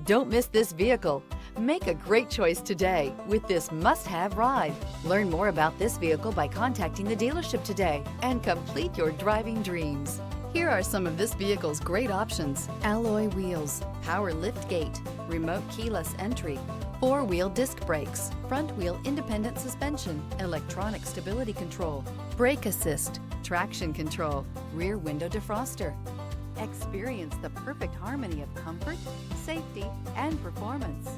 Don't miss this vehicle. Make a great choice today with this must-have ride. Learn more about this vehicle by contacting the dealership today and complete your driving dreams. Here are some of this vehicle's great options: alloy wheels, power lift gate, remote keyless entry, four-wheel disc brakes, front-wheel independent suspension, electronic stability control, brake assist, traction control, rear window defroster. Experience the perfect harmony of comfort, safety, and performance